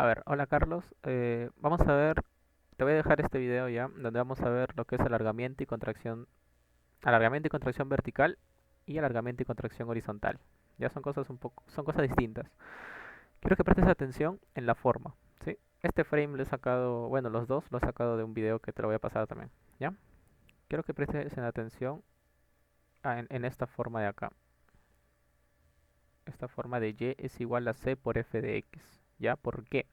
A ver, hola Carlos. Vamos a ver, te voy a dejar este video ya, donde vamos a ver lo que es alargamiento y contracción vertical y alargamiento y contracción horizontal. Ya son cosas son cosas distintas. Quiero que prestes atención en la forma, ¿sí? Este frame lo he sacado, bueno, los dos lo he sacado de un video que te lo voy a pasar también, ¿ya? Quiero que prestes atención en esta forma de acá. Esta forma de y es igual a c por f de x, ¿ya? ¿Por qué?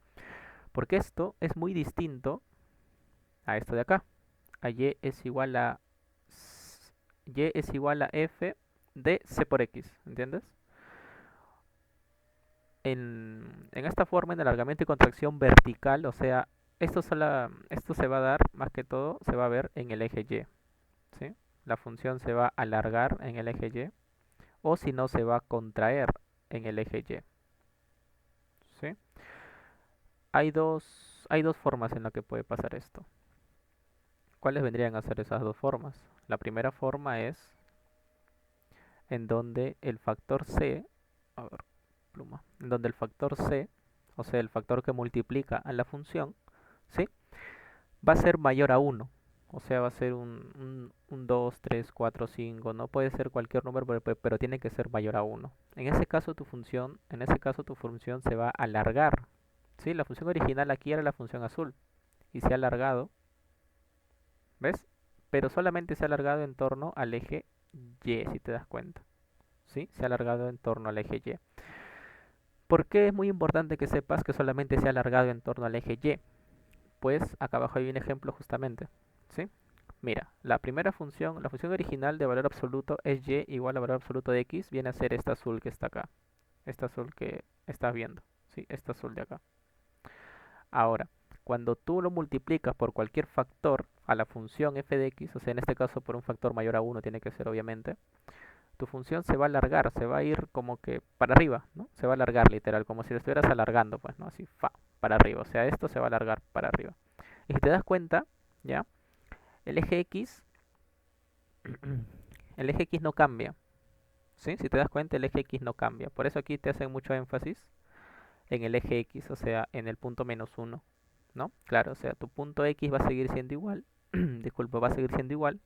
Porque esto es muy distinto a esto de acá. A y es igual a f de c por x, ¿entiendes? En esta forma, en alargamiento y contracción vertical, o sea, esto se va a dar, más que todo, se va a ver en el eje y, ¿sí? La función se va a alargar en el eje y, o si no, se va a contraer en el eje y, ¿sí? Hay dos formas en las que puede pasar esto. ¿Cuáles vendrían a ser esas dos formas? La primera forma es en donde el factor c, a ver, pluma, en donde el factor c, o sea, el factor que multiplica a la función, ¿sí? Va a ser mayor a 1. O sea, va a ser un 2, 3, 4, 5. No puede ser cualquier número, pero tiene que ser mayor a 1. En ese caso tu función se va a alargar. ¿Sí? La función original aquí era la función azul. Y se ha alargado, ¿ves? Pero solamente se ha alargado en torno al eje Y, si te das cuenta. ¿Sí? Se ha alargado en torno al eje Y. ¿Por qué es muy importante que sepas que solamente se ha alargado en torno al eje Y? Pues acá abajo hay un ejemplo justamente, ¿sí? Mira, la función original de valor absoluto es y igual a valor absoluto de x, viene a ser esta azul que está acá, esta azul que estás viendo, ¿sí? Esta azul de acá. Ahora, cuando tú lo multiplicas por cualquier factor a la función f de x, o sea, en este caso por un factor mayor a 1 tiene que ser obviamente, tu función se va a alargar, se va a ir como que para arriba, ¿no? Se va a alargar literal, como si lo estuvieras alargando, pues, ¿no? Así, para arriba, o sea, esto se va a alargar para arriba. Y si te das cuenta, ¿ya? El eje X, el eje X no cambia, ¿sí? Si te das cuenta, el eje X no cambia. Por eso aquí te hacen mucho énfasis en el eje X, o sea, en el punto menos uno, ¿no? Claro, o sea, tu punto X va a seguir siendo igual, disculpa, va a seguir siendo igual,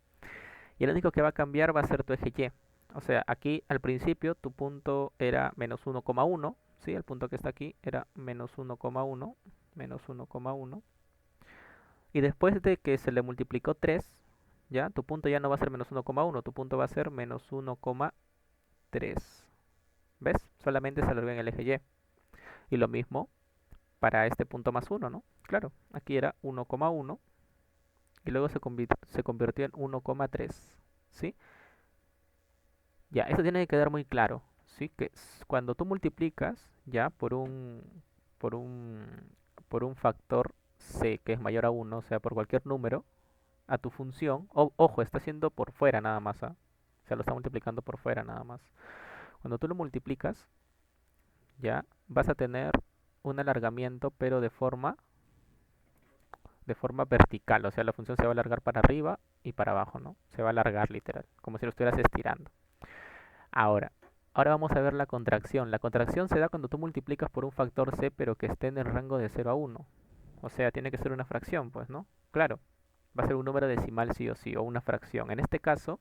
y el único que va a cambiar va a ser tu eje Y. O sea, aquí al principio tu punto era menos 1,1, ¿sí? El punto que está aquí era menos 1,1, menos 1,1. Y después de que se le multiplicó 3, ya, tu punto ya no va a ser menos 1,1, tu punto va a ser menos 1,3. ¿Ves? Solamente se alargó en el eje Y. Y lo mismo para este punto más 1, ¿no? Claro, aquí era 1,1 y luego se convirtió en 1,3, ¿sí? Ya, eso tiene que quedar muy claro, ¿sí? Que cuando tú multiplicas ya por un, por un factor c que es mayor a 1, o sea, por cualquier número, a tu función, ojo, está haciendo por fuera nada más, ¿ah? O sea, lo está multiplicando por fuera nada más. Cuando tú lo multiplicas, ya vas a tener un alargamiento, pero de forma vertical, o sea, la función se va a alargar para arriba y para abajo, ¿no? Se va a alargar literal, como si lo estuvieras estirando. Ahora, ahora vamos a ver la contracción. La contracción se da cuando tú multiplicas por un factor c, pero que esté en el rango de 0 a 1. O sea, tiene que ser una fracción, pues, ¿no? Claro, va a ser un número decimal sí o sí, o una fracción. En este caso,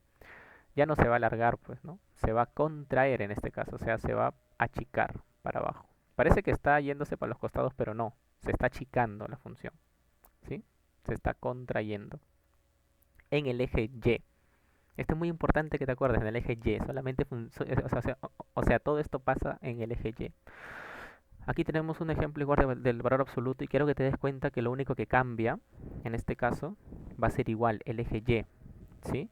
ya no se va a alargar, pues, ¿no? Se va a contraer en este caso, o sea, se va a achicar para abajo. Parece que está yéndose para los costados, pero no, se está achicando la función, ¿sí? Se está contrayendo en el eje Y. Esto es muy importante que te acuerdes, en el eje Y, solamente, o sea, todo esto pasa en el eje Y. Aquí tenemos un ejemplo igual del valor absoluto y quiero que te des cuenta que lo único que cambia, en este caso, va a ser igual, el eje Y, ¿sí?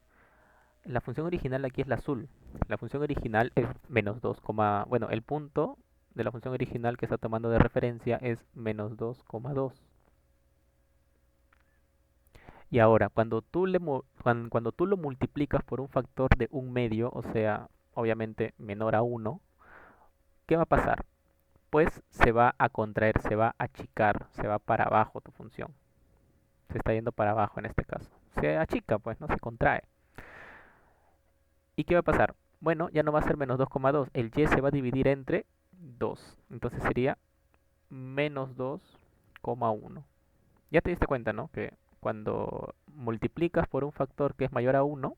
La función original aquí es la azul. La función original es menos 2, bueno, el punto de la función original que está tomando de referencia es menos 2,2. Y ahora, cuando tú lo multiplicas por un factor de un medio, o sea, obviamente menor a 1, ¿qué va a pasar? Pues se va a contraer, se va a achicar, se va para abajo tu función. Se está yendo para abajo en este caso. Se achica, pues, no se contrae. ¿Y qué va a pasar? Bueno, ya no va a ser menos 2,2. El y se va a dividir entre 2. Entonces sería menos 2 2,1. Ya te diste cuenta, ¿no? Que cuando multiplicas por un factor que es mayor a 1,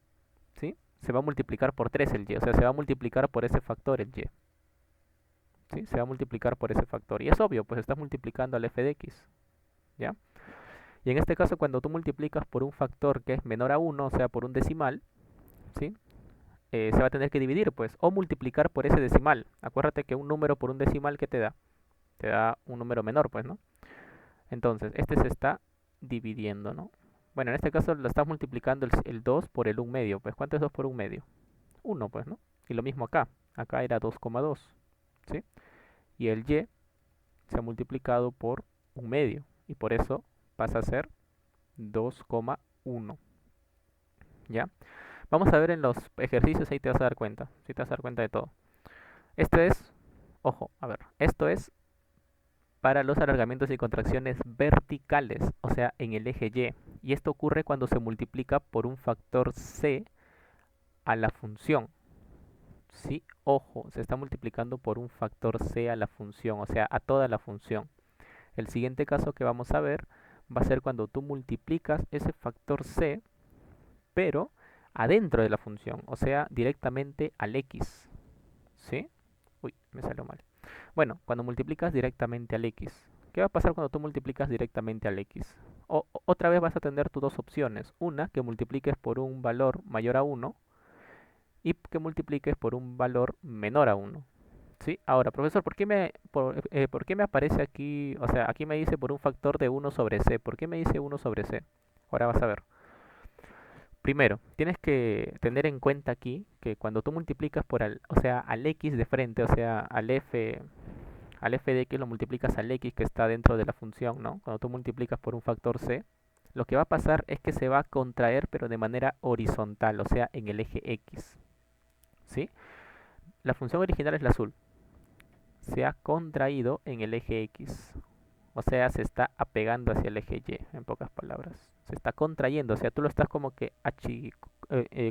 ¿sí? Se va a multiplicar por 3 el y, o sea, se va a multiplicar por ese factor el y, ¿sí? Se va a multiplicar por ese factor. Y es obvio, pues estás multiplicando al f de x, ¿ya? Y en este caso, cuando tú multiplicas por un factor que es menor a 1, o sea, por un decimal, ¿sí? Se va a tener que dividir, pues, o multiplicar por ese decimal. Acuérdate que un número por un decimal, ¿qué te da? Te da un número menor, pues, ¿no? Entonces, este se está dividiendo, ¿no? Bueno, en este caso lo estás multiplicando el 2 por el 1 medio. Pues, ¿cuánto es 2 por 1 medio? 1, pues, ¿no? Y lo mismo acá. Acá era 2,2, ¿sí? Y el y se ha multiplicado por 1 medio. Y por eso pasa a ser 2,1. ¿Ya? Vamos a ver en los ejercicios, ahí te vas a dar cuenta. Sí te vas a dar cuenta de todo. Esto es, ojo, a ver, esto es para los alargamientos y contracciones verticales, o sea, en el eje Y. Y esto ocurre cuando se multiplica por un factor c a la función. Sí, ojo, se está multiplicando por un factor c a la función, o sea, a toda la función. El siguiente caso que vamos a ver va a ser cuando tú multiplicas ese factor c, pero adentro de la función, o sea, directamente al x. ¿Sí? Uy, me salió mal. Bueno, cuando multiplicas directamente al x. ¿Qué va a pasar cuando tú multiplicas directamente al x? Otra vez vas a tener tus dos opciones. Una, que multipliques por un valor mayor a 1 y que multipliques por un valor menor a 1. ¿Sí? Ahora, profesor, ¿por qué me aparece aquí? O sea, aquí me dice por un factor de 1 sobre c. ¿Por qué me dice 1 sobre c? Ahora vas a ver. Primero, tienes que tener en cuenta aquí que cuando tú multiplicas o sea, al x de frente, o sea, al f de x lo multiplicas al x que está dentro de la función, ¿no? Cuando tú multiplicas por un factor c, lo que va a pasar es que se va a contraer, pero de manera horizontal, o sea, en el eje x, ¿sí? La función original es la azul. Se ha contraído en el eje x. O sea, se está apegando hacia el eje Y, en pocas palabras. Se está contrayendo, o sea, tú lo estás como que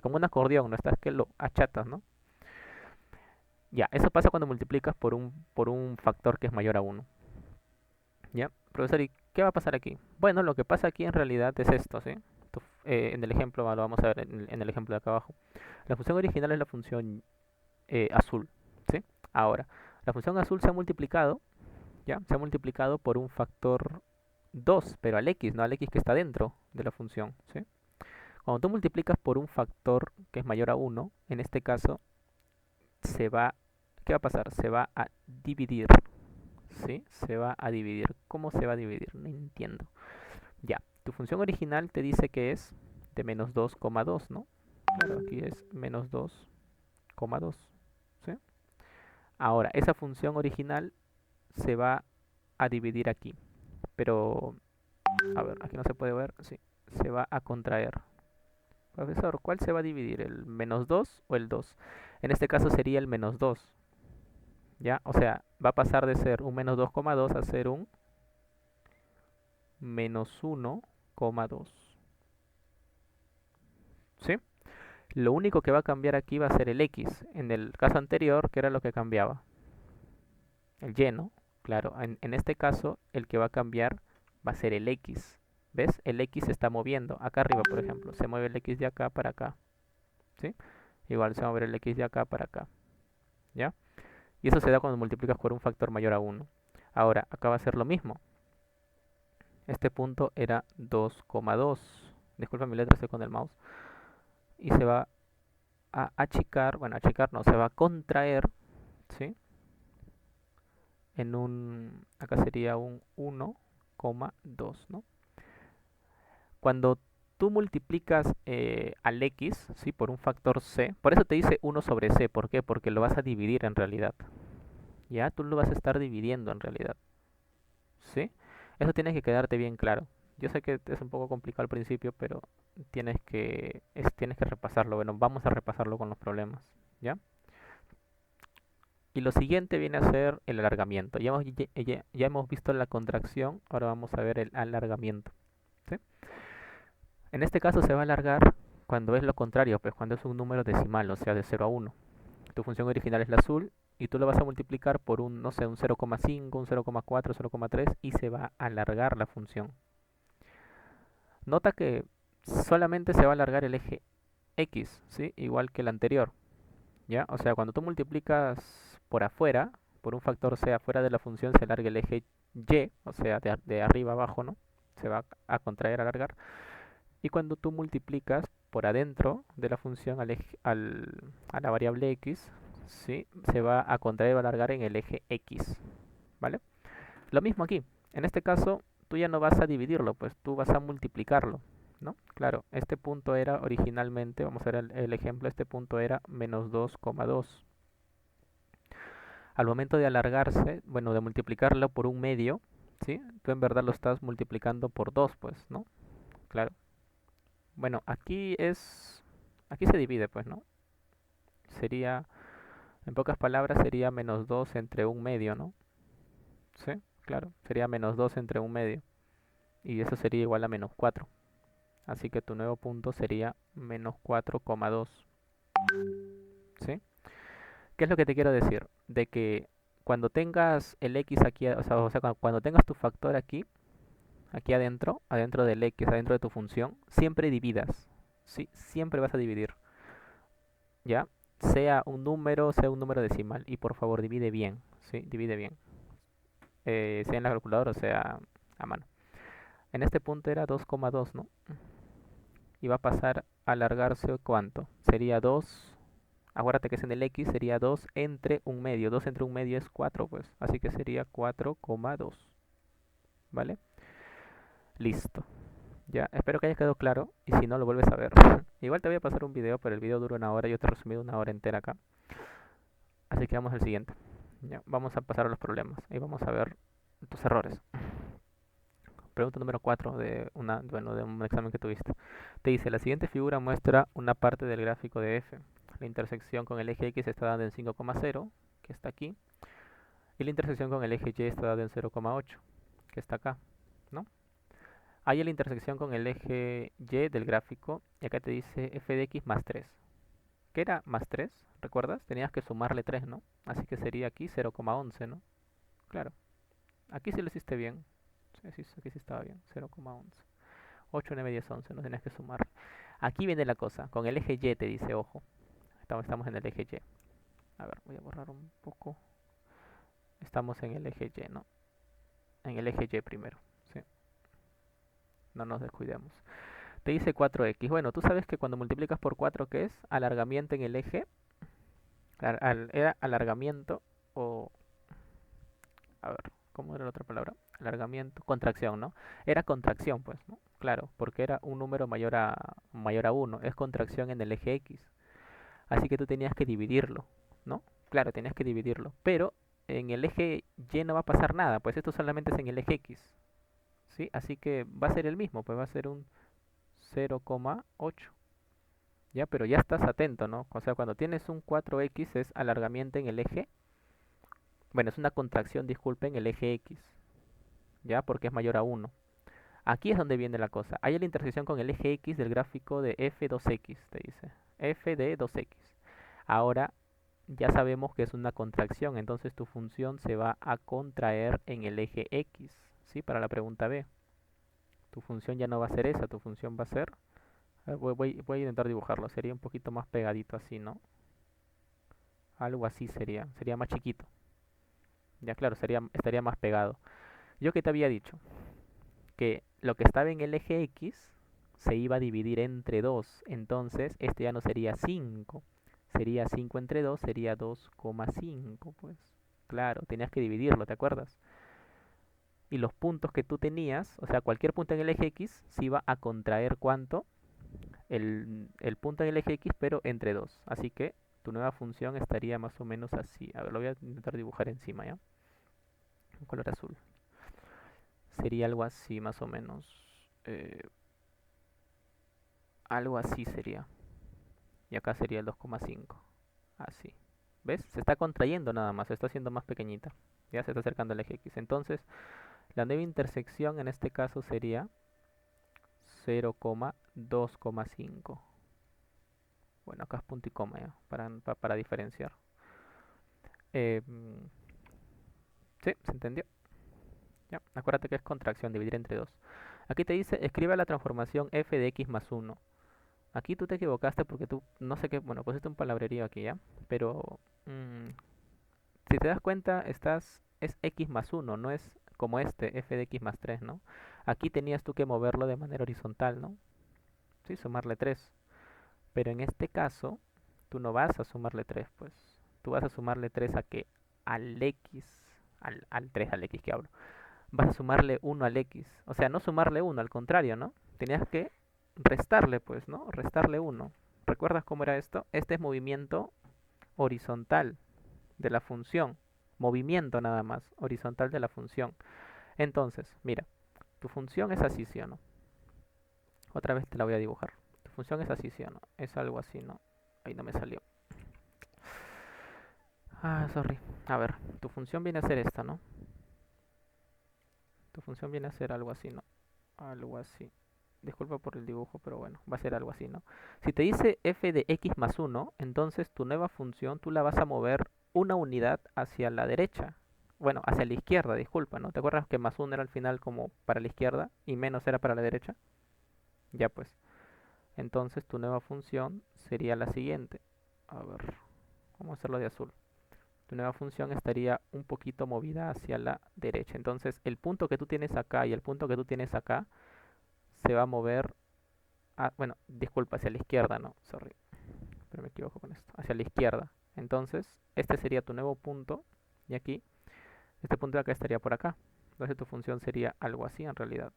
como un acordeón, no estás que lo achatas, ¿no? Ya, eso pasa cuando multiplicas por un factor que es mayor a 1. ¿Ya? Profesor, ¿y qué va a pasar aquí? Bueno, lo que pasa aquí en realidad es esto, ¿sí? En el ejemplo, lo vamos a ver en el ejemplo de acá abajo. La función original es la función azul, ¿sí? Ahora, la función azul se ha multiplicado, ¿ya? Se ha multiplicado por un factor 2, pero al x, no al x que está dentro de la función, ¿sí? Cuando tú multiplicas por un factor que es mayor a 1, en este caso, ¿qué va a pasar? Se va a dividir, ¿sí? Se va a dividir. ¿Cómo se va a dividir? No entiendo. Ya, tu función original te dice que es de menos 2,2, ¿no? Claro, aquí es menos 2,2, ¿sí? Ahora, esa función original se va a dividir aquí, pero a ver, aquí no se puede ver, sí, se va a contraer. Profesor, ¿cuál se va a dividir? ¿El menos 2 o el 2? En este caso sería el menos 2, ¿ya? O sea, va a pasar de ser un menos 2,2 a ser un menos 1,2, ¿sí? Lo único que va a cambiar aquí va a ser el x. En el caso anterior, ¿qué era lo que cambiaba? El y, ¿no? Claro, en este caso, el que va a cambiar va a ser el x. ¿Ves? El x se está moviendo. Acá arriba, por ejemplo, se mueve el x de acá para acá, ¿sí? Igual se va a mover el x de acá para acá, ¿ya? Y eso se da cuando multiplicas por un factor mayor a 1. Ahora, acá va a ser lo mismo. Este punto era 2,2. Disculpa mi letra, estoy con el mouse. Y se va a achicar, bueno, achicar no, se va a contraer, ¿sí? Acá sería un 1,2, ¿no? Cuando tú multiplicas al x, ¿sí? Por un factor c, por eso te dice 1 sobre c, ¿por qué? Porque lo vas a dividir en realidad, ¿ya? Tú lo vas a estar dividiendo en realidad, ¿sí? Eso tienes que quedarte bien claro. Yo sé que es un poco complicado al principio, pero tienes que repasarlo. Bueno, vamos a repasarlo con los problemas, ¿ya? Y lo siguiente viene a ser el alargamiento. Ya hemos visto la contracción, ahora vamos a ver el alargamiento, ¿sí? En este caso se va a alargar cuando es lo contrario, pues cuando es un número decimal, o sea, de 0 a 1. Tu función original es la azul y tú lo vas a multiplicar por un, no sé, un 0,5, un 0,4, 0,3 y se va a alargar la función. Nota que solamente se va a alargar el eje X, ¿sí? Igual que el anterior, ¿ya? O sea, cuando tú multiplicas por afuera, por un factor C afuera de la función, se alarga el eje Y, o sea, de arriba abajo, ¿no? Se va a contraer, a alargar. Y cuando tú multiplicas por adentro de la función a la variable X, ¿sí? Se va a contraer o alargar en el eje X, ¿vale? Lo mismo aquí. En este caso, tú ya no vas a dividirlo, pues tú vas a multiplicarlo, ¿no? Claro, este punto era originalmente, vamos a ver el ejemplo, este punto era menos 2,2. Al momento de alargarse, bueno, de multiplicarlo por un medio, ¿sí? Tú en verdad lo estás multiplicando por 2, pues, ¿no? Claro. Bueno, aquí se divide, pues, ¿no? Sería, en pocas palabras, sería menos 2 entre un medio, ¿no? Sí, claro, sería menos 2 entre un medio. Y eso sería igual a menos 4. Así que tu nuevo punto sería menos 4,2. ¿Sí? ¿Qué es lo que te quiero decir? De que cuando tengas el x aquí, o sea, cuando tengas tu factor aquí, aquí adentro, adentro del x, adentro de tu función, siempre dividas. ¿Sí? Siempre vas a dividir. ¿Ya? Sea un número decimal. Y por favor, divide bien. ¿Sí? Divide bien. Sea en la calculadora o sea a mano. En este punto era 2,2, ¿no? Y va a pasar a alargarse ¿cuánto? Sería 2. Acuérdate que es en el X, sería 2 entre un medio. 2 entre un medio es 4, pues. Así que sería 4,2. ¿Vale? Listo. Ya, espero que haya quedado claro. Y si no, lo vuelves a ver. Igual te voy a pasar un video, pero el video dura una hora. Yo te he resumido una hora entera acá. Así que vamos al siguiente. Ya, vamos a pasar a los problemas. Y vamos a ver tus errores. Pregunta número 4 bueno, de un examen que tuviste. Te dice, la siguiente figura muestra una parte del gráfico de f. La intersección con el eje x está dada en 5,0, que está aquí. Y la intersección con el eje y está dada en 0,8, que está acá, ¿no? Hay la intersección con el eje y del gráfico, y acá te dice f de x más 3. ¿Qué era más 3? ¿Recuerdas? Tenías que sumarle 3, ¿no? Así que sería aquí 0,11, ¿no? Claro. Aquí sí lo hiciste bien. Sí, aquí sí estaba bien. 0,11. 8, 9, 10, 11. No tenías que sumar. Aquí viene la cosa. Con el eje Y te dice, ojo. Estamos en el eje Y. A ver, voy a borrar un poco. Estamos en el eje Y, ¿no? En el eje Y primero. ¿Sí? No nos descuidemos. Te dice 4x. Bueno, tú sabes que cuando multiplicas por 4, ¿qué es? Alargamiento en el eje. Era alargamiento o... A ver, ¿cómo era la otra palabra? Alargamiento, contracción, ¿no? Era contracción, pues, ¿no? Claro, porque era un número mayor a 1. Es contracción en el eje X. Así que tú tenías que dividirlo, ¿no? Claro, tenías que dividirlo. Pero en el eje Y no va a pasar nada, pues esto solamente es en el eje X. ¿Sí? Así que va a ser el mismo, pues va a ser un 0,8. Ya, pero ya estás atento, ¿no? O sea, cuando tienes un 4x es alargamiento en el eje. Bueno, es una contracción, disculpe, en el eje X. Ya, porque es mayor a 1. Aquí es donde viene la cosa. Hay la intersección con el eje X del gráfico de f2x, te dice. F de 2x. Ahora ya sabemos que es una contracción, entonces tu función se va a contraer en el eje X. ¿Sí? Para la pregunta B. Tu función ya no va a ser esa, tu función va a ser... Voy a intentar dibujarlo, sería un poquito más pegadito así, ¿no? Algo así sería más chiquito. Ya claro, estaría más pegado. Yo que te había dicho que lo que estaba en el eje X se iba a dividir entre 2, entonces este ya no sería 5. Sería 5 entre 2, sería 2,5, pues. Claro, tenías que dividirlo, ¿te acuerdas? Y los puntos que tú tenías, o sea, cualquier punto en el eje X se iba a contraer ¿cuánto? El punto en el eje X, pero entre 2. Así que tu nueva función estaría más o menos así. A ver, lo voy a intentar dibujar encima, ¿ya? En color azul. Sería algo así, más o menos. Eh, Algo así sería. Y acá sería el 2,5. Así. ¿Ves? Se está contrayendo nada más, se está haciendo más pequeñita. Ya se está acercando al eje X. Entonces, la nueva intersección en este caso sería 0,2,5. Bueno, acá es punto y coma ya, para diferenciar. Sí, se entendió. Ya, acuérdate que es contracción, dividir entre 2. Aquí te dice, escribe la transformación f de x más 1. Aquí tú te equivocaste porque tú, no sé qué, bueno, pusiste un palabrerío aquí, ¿ya? Pero, si te das cuenta, es x más 1, no es como este, f de x más 3, ¿no? Aquí tenías tú que moverlo de manera horizontal, ¿no? Sí, sumarle 3. Pero en este caso, tú no vas a sumarle 3, pues. Tú vas a sumarle 3 a qué? Al x, al 3 al x que hablo. Vas a sumarle 1 al x. O sea, no sumarle 1, al contrario, ¿no? Tenías que restarle, pues, ¿no? Restarle 1. ¿Recuerdas cómo era esto? Este es movimiento horizontal de la función. Movimiento nada más, horizontal de la función. Entonces, mira, tu función es así, ¿sí o no? Otra vez te la voy a dibujar. Tu función es así, ¿sí o no? Es algo así, ¿no? Ahí no me salió. Ah, sorry. A ver, tu función viene a ser esta, ¿no? Tu función viene a ser algo así, ¿no? Algo así. Disculpa por el dibujo, pero bueno, va a ser algo así, ¿no? Si te dice f de x más 1, entonces tu nueva función tú la vas a mover una unidad hacia la derecha. Bueno, hacia la izquierda, disculpa, ¿no? ¿Te acuerdas que más 1 era al final como para la izquierda y menos era para la derecha? Ya pues. Entonces tu nueva función sería la siguiente. A ver, vamos a hacerlo de azul. Tu nueva función estaría un poquito movida hacia la derecha. Entonces el punto que tú tienes acá y el punto que tú tienes acá se va a mover, bueno, disculpa, hacia la izquierda, no, sorry, pero me equivoco con esto, hacia la izquierda. Entonces este sería tu nuevo punto y aquí, este punto de acá estaría por acá. Entonces tu función sería algo así en realidad,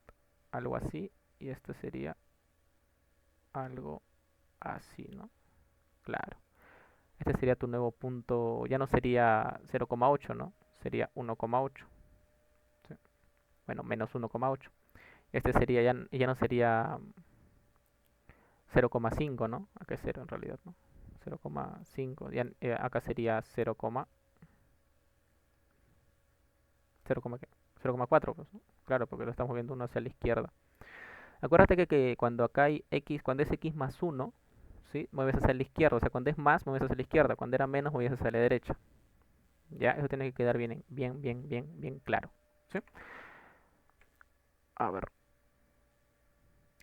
algo así, y este sería algo así, ¿no? Claro. Este sería tu nuevo punto, ya no sería 0,8, ¿no? Sería 1,8. ¿Sí? Bueno, menos 1,8. Este sería, ya no sería 0,5, ¿no? Acá es 0 en realidad, ¿no? 0,5. Acá sería 0,4, pues, ¿no? Claro, porque lo estamos viendo uno hacia la izquierda. Acuérdate que cuando acá hay x, cuando es x más 1, ¿sí? Mueves hacia la izquierda. O sea, cuando es más, mueves hacia la izquierda. Cuando era menos, mueves hacia la derecha. Ya, eso tiene que quedar bien claro. ¿Sí? A ver,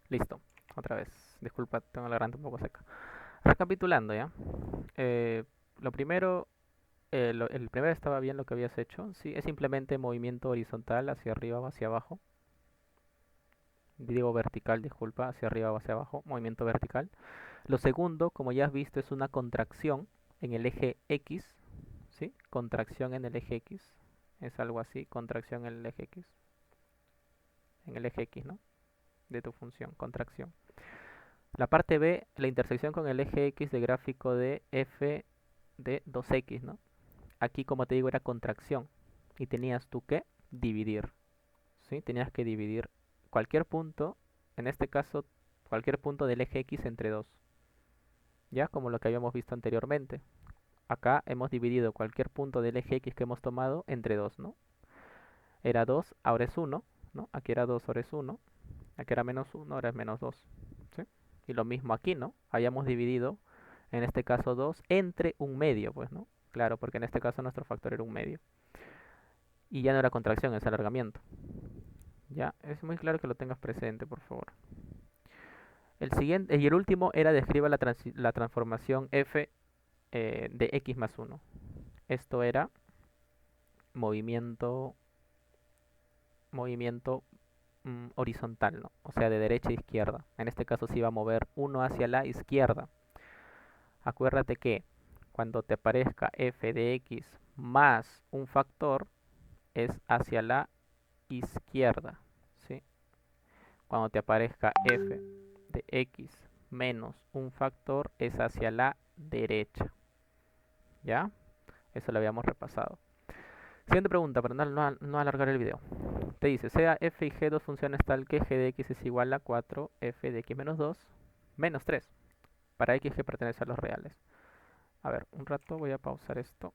listo. Otra vez. Disculpa, tengo la garganta un poco seca. Recapitulando, ¿ya? Eh, lo primero, el primero estaba bien lo que habías hecho. Sí, es simplemente movimiento horizontal hacia arriba o hacia abajo. Digo vertical, disculpa, hacia arriba o hacia abajo. Movimiento vertical. Lo segundo, como ya has visto, es una contracción en el eje X. ¿Sí? Contracción en el eje X. Es algo así, contracción en el eje X. En el eje X, ¿no? De tu función, contracción. La parte B, la intersección con el eje X de gráfico de f de 2x, ¿no? Aquí, como te digo, era contracción y tenías tú que dividir, ¿sí? Tenías que dividir cualquier punto, en este caso, cualquier punto del eje X entre 2, ya como lo que habíamos visto anteriormente. Acá hemos dividido cualquier punto del eje X que hemos tomado entre 2, ¿no? Era 2, ahora es 1, ¿no? Aquí era 2, ahora es 1. Aquí era menos 1, ahora es menos 2. ¿Sí? Y lo mismo aquí, ¿no? Hayamos dividido, en este caso 2, entre un medio, pues, ¿no? Claro, porque en este caso nuestro factor era un medio. Y ya no era contracción, es alargamiento. Ya, es muy claro que lo tengas presente, por favor. El siguiente, y el último era describa la transformación f de x más 1. Esto era movimiento, movimiento horizontal, ¿no? O sea, de derecha a izquierda. En este caso se iba a mover uno hacia la izquierda. Acuérdate que cuando te aparezca f de x más un factor es hacia la izquierda, ¿sí? Cuando te aparezca f de x menos un factor es hacia la derecha, ¿ya? Eso lo habíamos repasado. Siguiente pregunta, para no alargar el video. Te dice, sea f y g dos funciones tal que g de x es igual a 4f de x menos 2 menos 3 para x que pertenece a los reales. A ver, un rato voy a pausar esto.